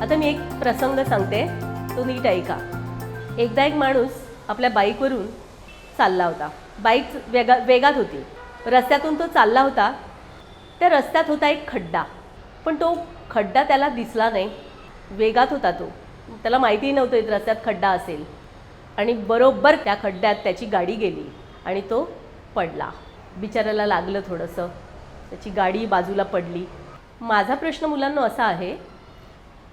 आता मी एक प्रसंग सांगते, तो नीट ऐका. एकदा एक माणूस आपल्या बाईकवरून चालला होता. बाईक वेगात होती. रस्त्यातून तो चालला होता. त्या रस्त्यात होता एक खड्डा, पण तो खड्डा त्याला दिसला नाही. वेगात होता तो, त्याला माहितीही नव्हतं रस्त्यात खड्डा असेल. आणि बरोबर त्या खड्ड्यात त्याची गाडी गेली आणि तो पडला. बिचाऱ्याला लागलं थोडंसं, त्याची गाडी बाजूला पडली. माझा प्रश्न मुलांना असा आहे,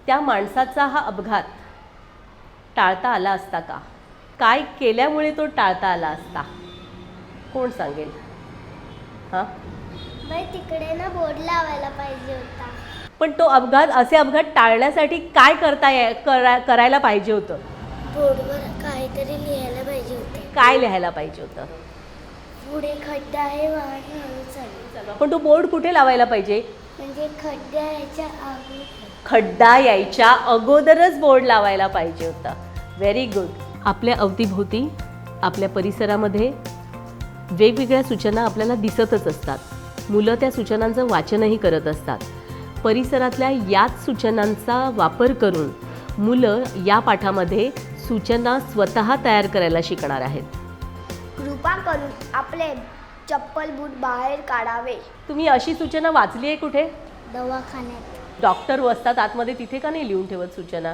त्या माणसाचा हा अपघात टाळता आला असता का? काय केल्यामुळे तो टाळता आला असता? कोण सांगेल? हां, बाई तिकडे ना बोर्ड लावायला पाहिजे होता. पण तो असे अपघात टाळण्यासाठी काय करायला पाहिजे होतं? बोर्डवर काहीतरी लिहायला पाहिजे होते. काय लिहायला पाहिजे होतं? पुढे खड्डा आहे, वाहन हळू चालू. पण तो बोर्ड कुठे लावायला पाहिजे? म्हणजे खड्डा यायच्या अगोदरच बोर्ड लावायला पाहिजे होता. Very good. आपल्या अवतीभोवती, आपल्या परिसरामध्ये वेगवेगळ्या सूचना आपल्याला दिसतच असतात. मुलं त्या सूचनांचं वाचनही करत असतात. परिसरातल्या याच सूचनांचा वापर करून मुलं या पाठामध्ये सूचना स्वतः तयार करायला शिकणार आहेत. कृपा करून आपले चप्पल बूट बाहेर काढावे. तुम्ही अशी सूचना वाचली आहे कुठे? दवाखान्यात. डॉक्टर असतात आतमध्ये, तिथे का नाही लिहून ठेवत सूचना?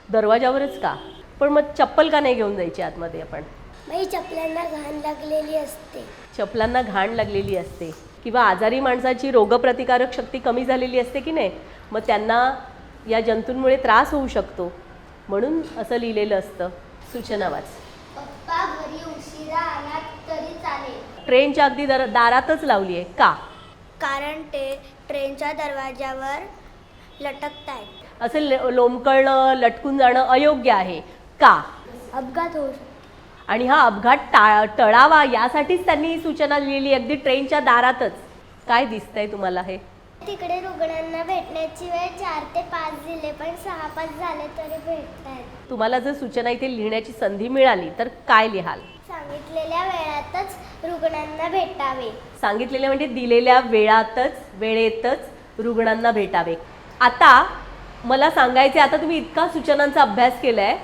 दरवाजावरच का? पण मग चप्पल का नाही घेऊन जायची आतमध्ये आपण? बाई चपलांना घाण लागलेली असते. चपलांना घाण लागलेली असते, किंवा आजारी माणसाची रोगप्रतिकारक शक्ती कमी झालेली असते की नाही, मग त्यांना या जंतूंमुळे त्रास होऊ शकतो, म्हणून असं लिहिलेलं असतं. सूचना वाच. पप्पा घरी उशिरा आला तरी चालेल. ट्रेनच्या अगदी दारातच लावली आहे का? कारण ते ट्रेनच्या दरवाजावर लटकतायत. असं लोंबकळणं, लटकून जाणं अयोग्य आहे का? अपघात होऊ. आणि हा अपघात टळावा यासाठीच त्यांनी ही सूचना लिहिली, अगदी ट्रेनच्या दारातच. काय दिसतंय तुम्हाला हे? तिकडे रुग्णांना भेटण्याची वेळ 4 ते 5 दिले, पण 6-5 झाले तरी भेटतायत. तुम्हाला जर सूचना इथे लिहिण्याची संधी मिळाली तर काय लिहाल? सांगितलेल्या वेळातच रुग्णांना भेटावे. सांगितलेले म्हणजे दिलेल्या वेळेतच रुग्णांना भेटावे. आता मला सांगायचे, आता तुम्ही इतका सूचनांचा अभ्यास केलाय,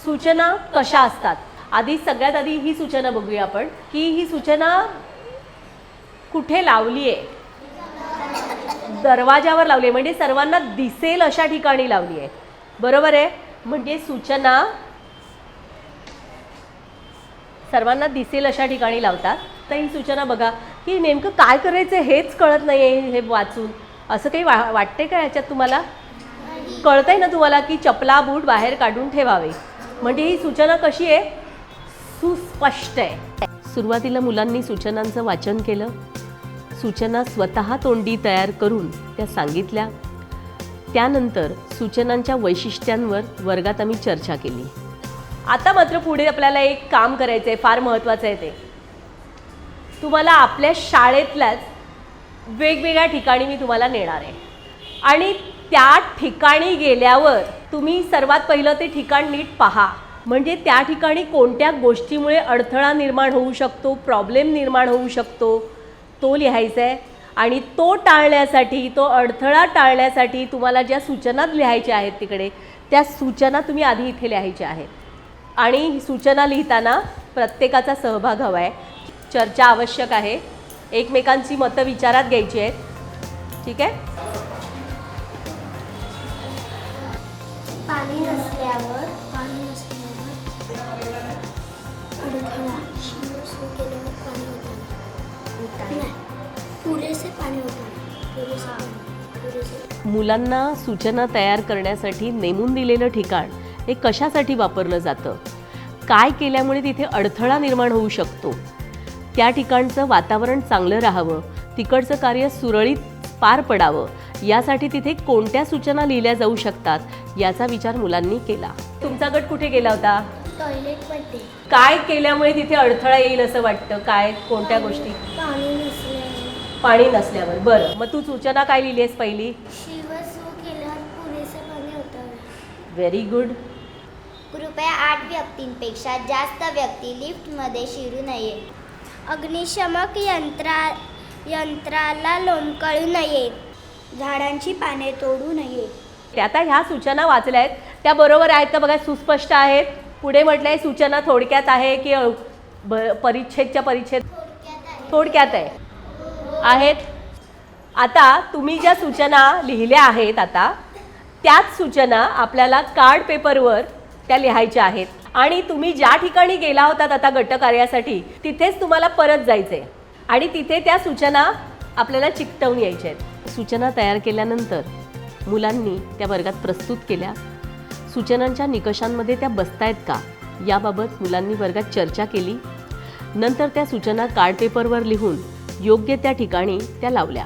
सूचना कशा असतात? सगळ्यात आधी ही सूचना बघूया आपण, की ही सूचना कुठे लावली आहे? दरवाजावर लावली आहे, म्हणजे सर्वांना दिसेल अशा ठिकाणी लावली आहे. बरोबर आहे? म्हणजे सूचना सर्वांना दिसेल अशा ठिकाणी लावतात. तर ही सूचना बघा, की नेमकं काय करायचं हेच कळत नाही आहे हे वाचून. असं काही वाटते का याच्यात तुम्हाला? कळतंय ना तुम्हाला, की चपला बूट बाहेर काढून ठेवावे. म्हणजे ही सूचना कशी आहे? सुस्पष्ट आहे. सुरुवातीला मुलांनी सूचनांचं वाचन केलं, सूचना स्वतः तोंडी तयार करून त्या सांगितल्या. त्यानंतर सूचनांच्या वैशिष्ट्यांवर वर्गात आम्ही चर्चा केली. आता मात्र पुढे आपल्याला एक काम करायचं आहे, फार महत्त्वाचं आहे ते. तुम्हाला आपल्या शाळेतल्याच वेगवेगळ्या ठिकाणी मी तुम्हाला नेणार आहे, आणि त्या ठिकाणी गेल्यावर तुम्ही सर्वात पहिलं ते ठिकाण नीट पहा. म्हणजे त्या ठिकाणी कोणत्या गोष्टीमुळे अडथळा निर्माण होऊ शकतो, प्रॉब्लेम निर्माण होऊ शकतो, तो लिहायचा आहे. आणि तो टाळण्यासाठी, तो अडथळा टाळण्यासाठी तुम्हाला ज्या सूचना लिहायच्या आहेत तिकडे, त्या सूचना तुम्ही आधी इथे लिहायच्या आहेत. आणि सूचना लिहिताना प्रत्येकाचा सहभाग हवा आहे, चर्चा आवश्यक आहे, एकमेकांची मतं विचारात घ्यायची आहेत. ठीक आहे? पाणी नसल्यावर पुरेसे पाणी होते. मुलांना सूचना तयार करण्यासाठी नेमून दिलेलं ठिकाण हे कशासाठी वापरलं जातं? काय केल्यामुळे तिथे अडथळा निर्माण होऊ शकतो? त्या ठिकाणचं वातावरण चांगलं राहावं, तिकडचं कार्य सुरळीत पार पडावं, यासाठी तिथे कोणत्या सूचना लिहिल्या जाऊ शकतात याचा विचार मुलांनी केला. तुमचा गट कुठे गेला होता? टॉयलेटमध्ये. काय केल्यामुळे तिथे अडथळा येईल असं वाटतं? काय, कोणत्या गोष्टी? पाणी नसल्यावर. बरं, मग तू सूचना काय लिहिली आहेस पहिली? शिवसू केल्यावर पुरेसे पाणी होतं. Very good. कृपया 8 व्यक्तींपेक्षा जास्त व्यक्ती लिफ्टमध्ये शिरू नये. अग्निशमक यंत्राला लोंबकळू नये. झाडांची पाने तोडू नये. आता ह्या सूचना वाचल्या आहेत त्या बरोबर आहेत का बघा, सुस्पष्ट आहेत. पुढे म्हटलंय सूचना थोडक्यात आहे की परिच्छेदच्या परिच्छेद थोडक्यात आहेत. आता तुम्ही ज्या सूचना लिहिल्या आहेत आता त्याच सूचना आपल्याला कार्ड पेपरवर त्या लिहायच्या आहेत आणि तुम्ही ज्या ठिकाणी गेला होतात आता गटकार्यासाठी तिथेच तुम्हाला परत जायचं आहे आणि तिथे त्या सूचना आपल्याला चिकटवून यायच्या आहेत. सूचना तयार केल्यानंतर मुलांनी त्या वर्गात प्रस्तुत केल्या. सूचनांच्या निकषांमध्ये त्या बसतायत का याबाबत मुलांनी वर्गात चर्चा केली. नंतर त्या सूचना कार्ड पेपरवर लिहून योग्य त्या ठिकाणी त्या लावल्या.